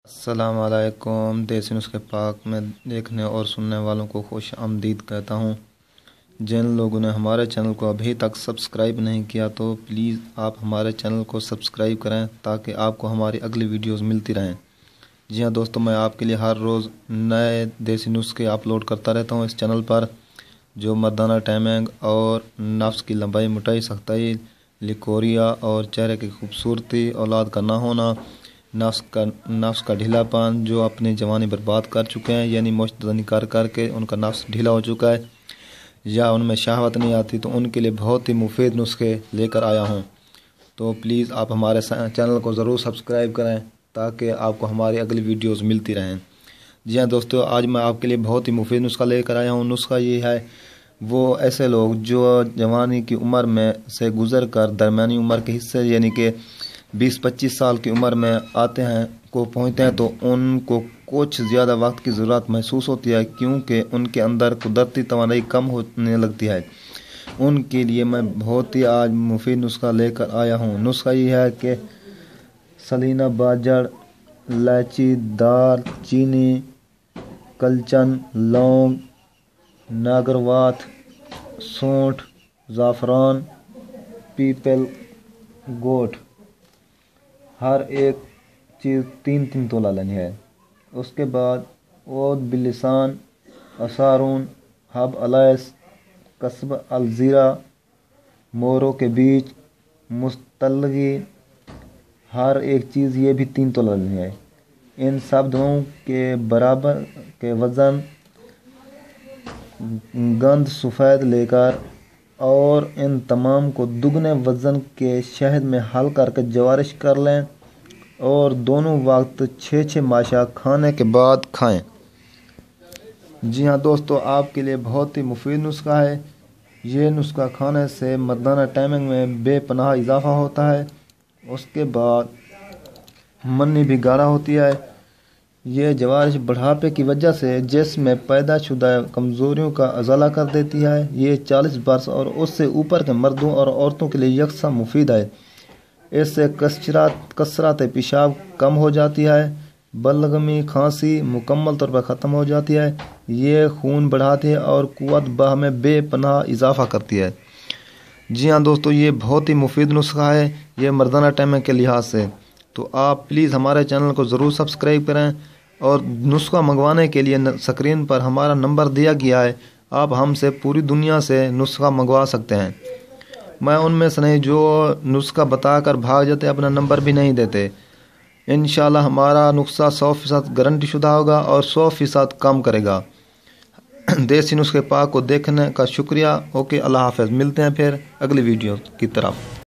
अस्सलाम वालेकुम। देसी नुस्खे पाक में देखने और सुनने वालों को खुश आमदीद कहता हूँ। जिन लोगों ने हमारे चैनल को अभी तक सब्सक्राइब नहीं किया तो प्लीज़ आप हमारे चैनल को सब्सक्राइब करें ताकि आपको हमारी अगली वीडियोस मिलती रहें। जी हाँ दोस्तों, मैं आपके लिए हर रोज़ नए देसी नुस्खे अपलोड करता रहता हूँ इस चैनल पर, जो मर्दाना टाइमिंग और नफ्स की लंबाई मोटाई सख्ताई लिकोरिया और चेहरे की खूबसूरती, औलाद का ना होना, नफ्स का ढीलापन, जो अपनी जवानी बर्बाद कर चुके हैं यानी मुश्तनी कर करके उनका नफ्स ढीला हो चुका है या उनमें शहवत नहीं आती, तो उनके लिए बहुत ही मुफीद नुस्खे लेकर आया हूँ। तो प्लीज़ आप हमारे चैनल को ज़रूर सब्सक्राइब करें ताकि आपको हमारी अगली वीडियोस मिलती रहें। जी हाँ दोस्तों, आज मैं आपके लिए बहुत ही मुफीद नुस्खा लेकर आया हूँ। नुस्खा ये है, वो ऐसे लोग जो जवानी की उम्र में से गुज़र कर दरमियानी उम्र के हिस्से यानी कि 20-25 साल की उम्र में आते हैं को पहुँचते हैं, तो उनको कुछ ज़्यादा वक्त की ज़रूरत महसूस होती है क्योंकि उनके अंदर कुदरती तवानाई कम होने लगती है। उनके लिए मैं बहुत ही आज मुफीद नुस्खा लेकर आया हूँ। नुस्खा ये है कि सलीना, बाजड़, इलायची, दाल चीनी, कलचन, लौंग, नागरवात, सौंठ, ज़ाफ़रान, पीपल, गोट, हर एक चीज़ 3-3 तोला लेनी है। उसके बाद ओद बिलिसान, असारून, हब अलैस, कसब अलज़ीरा, मोरों के बीज, मुस्तलगी, हर एक चीज़ ये भी 3 तोला लेनी है। इन सब दोनों के बराबर के वज़न गंद सफ़ेद लेकर और इन तमाम को दुगने वज़न के शहद में हल करके जवारिश कर लें और दोनों वक्त 6-6 माशा खाने के बाद खाएं। जी हाँ दोस्तों, आपके लिए बहुत ही मुफीद नुस्खा है। ये नुस्खा खाने से मर्दाना टाइमिंग में बेपनाह इजाफा होता है। उसके बाद मन्नी भी गाढ़ा होती है। ये जवारिश बुढ़ापे की वजह से जिस्म में पैदाशुदा कमज़ोरियों का अज़ाला कर देती है। ये 40 बरस और उससे ऊपर के मर्दों और औरतों के लिए यकसा मुफीद है। इससे कसरत पेशाब कम हो जाती है। बलगमी, खांसी मुकम्मल तौर पर ख़त्म हो जाती है। ये खून बढ़ाती है और क़ुव्वत बाह में बेपनाह इजाफ़ा करती है। जी हाँ दोस्तों, ये बहुत ही मुफीद नुस्खा है ये मर्दाना टाइमिंग के लिहाज से। तो आप प्लीज़ हमारे चैनल को ज़रूर सब्सक्राइब करें और नुस्खा मंगवाने के लिए स्क्रीन पर हमारा नंबर दिया गया है। आप हमसे पूरी दुनिया से नुस्खा मंगवा सकते हैं। मैं उनमें से नहीं जो नुस्खा बताकर भाग जाते, अपना नंबर भी नहीं देते। इंशाल्लाह हमारा नुस्खा 100% गारंटी शुदा होगा और 100% काम करेगा। देसी नुस्खे पाक को देखने का शुक्रिया। ओके, अल्लाह हाफ़िज़। मिलते हैं फिर अगली वीडियो की तरफ।